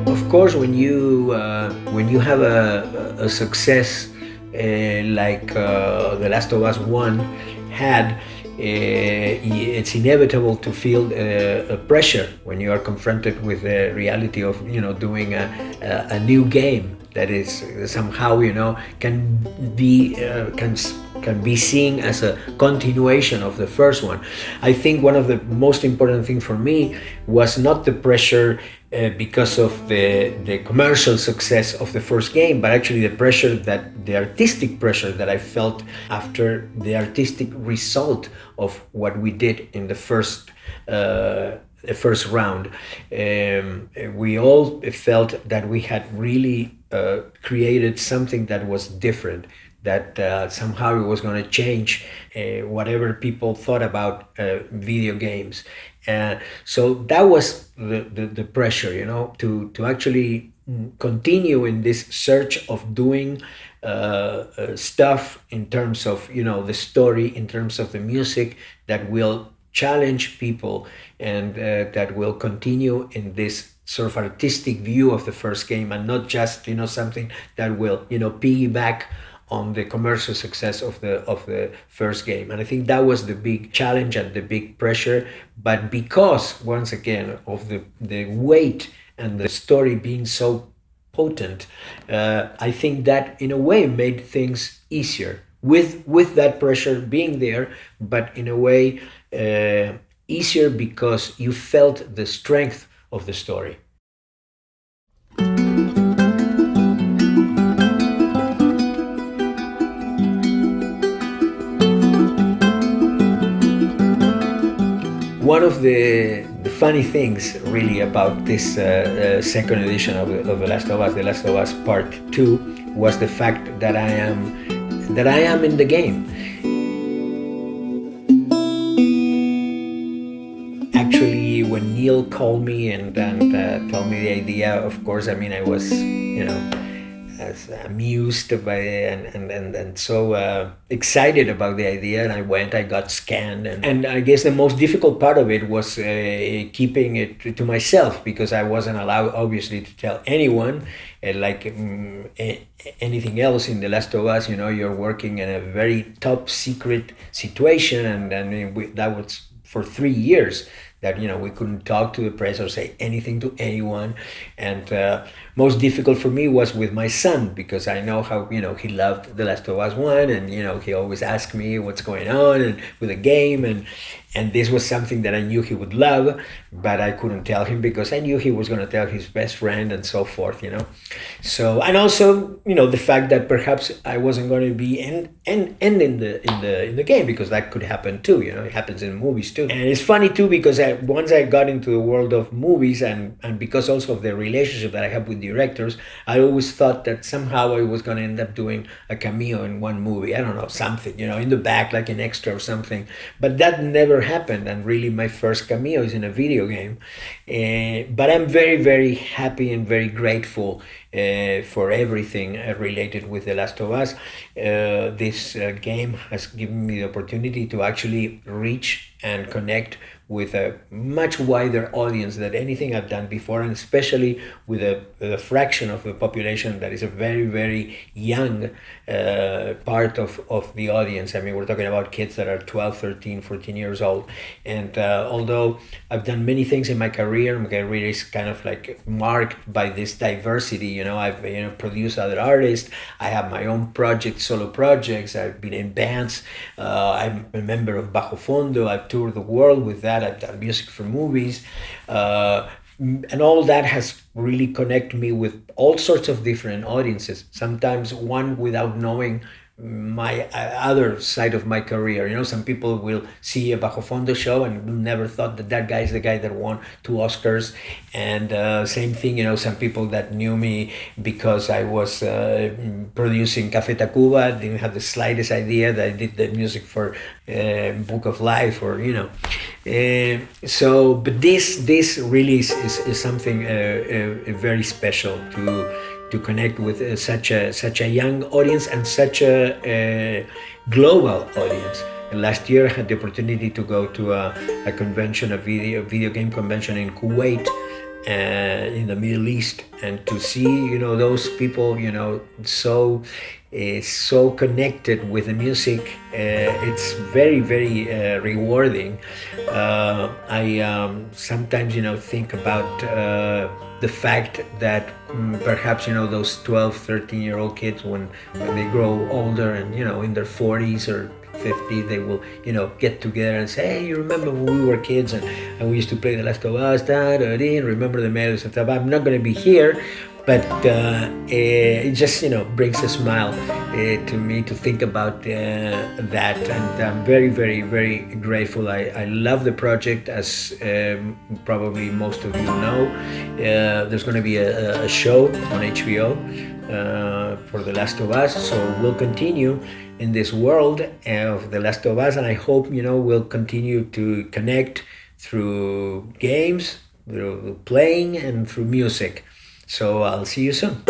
Of course, when you have a success like The Last of Us One had, it's inevitable to feel a pressure when you are confronted with the reality of doing a new game that is somehow can be can be seen as a continuation of the first one. I think one of the most important things for me was not the pressure because of the commercial success of the first game, but actually the artistic pressure that I felt after the artistic result of what we did in the first round. We all felt that we had really created something that was different, that somehow it was going to change whatever people thought about video games. So that was the pressure, to actually continue in this search of doing stuff in terms of, the story, in terms of the music that will challenge people and that will continue in this sort of artistic view of the first game, and not just something that will piggyback on the commercial success of the first game. And I think that was the big challenge and the big pressure. But because, once again, of the weight and the story being so potent, I think that in a way made things easier with that pressure being there, but in a way easier because you felt the strength of the story. One of the funny things really about this second edition of The Last of Us Part 2 was the fact that I am in the game. Actually, when Neil called me and told me the idea, of course, I was, as amused by it and so excited about the idea, and I got scanned, and I guess the most difficult part of it was keeping it to myself, because I wasn't allowed, obviously, to tell anyone. Anything else in The Last of Us, you're working in a very top secret situation, and that was for 3 years that we couldn't talk to the press or say anything to anyone. And most difficult for me was with my son, because I know how he loved The Last of Us 1, and he always asked me what's going on and with the game, and this was something that I knew he would love, but I couldn't tell him because I knew he was going to tell his best friend and so forth, So, and also, the fact that perhaps I wasn't going to be in the game, because that could happen too, it happens in movies too. And it's funny too, because once I got into the world of movies, and because also of the relationship that I have with directors, I always thought that somehow I was going to end up doing a cameo in one movie. I don't know, something, in the back, like an extra or something. But that never happened, and really my first cameo is in a video game. But I'm very, very happy and very grateful for everything related with The Last of Us. This game has given me the opportunity to actually reach and connect with a much wider audience than anything I've done before, and especially with a fraction of the population that is a very, very young part of the audience. We're talking about kids that are 12, 13, 14 years old. And although I've done many things in my career is kind of like marked by this diversity. I've produced other artists. I have my own solo projects. I've been in bands. I'm a member of Bajo Fondo. I've toured the world with that. I've done music for movies. And all that has really connected me with all sorts of different audiences. Sometimes one without knowing my other side of my career. Some people will see a Bajo Fondo show and never thought that guy is the guy that won 2 Oscars. And same thing, some people that knew me because I was producing Café Tacuba didn't have the slightest idea that I did the music for Book of Life, or but this really is something very special to connect with such a young audience and such a global audience. And last year I had the opportunity to go to a convention, a video game convention in Kuwait, in the Middle East, and to see those people so connected with the music, it's very very rewarding. I sometimes think about the fact that perhaps those 12, 13-year-old kids, when they grow older and in their 40s or 50, they will get together and say, hey, you remember when we were kids and we used to play The Last of Us, and remember the melodies and stuff. I'm not going to be here, but it just brings a smile to me to think about that, and I'm very very very grateful. I love the project, as probably most of you know. There's going to be a show on HBO for The Last of Us, so we'll continue in this world of The Last of Us, and I hope we'll continue to connect through games, through playing, and through music. So I'll see you soon.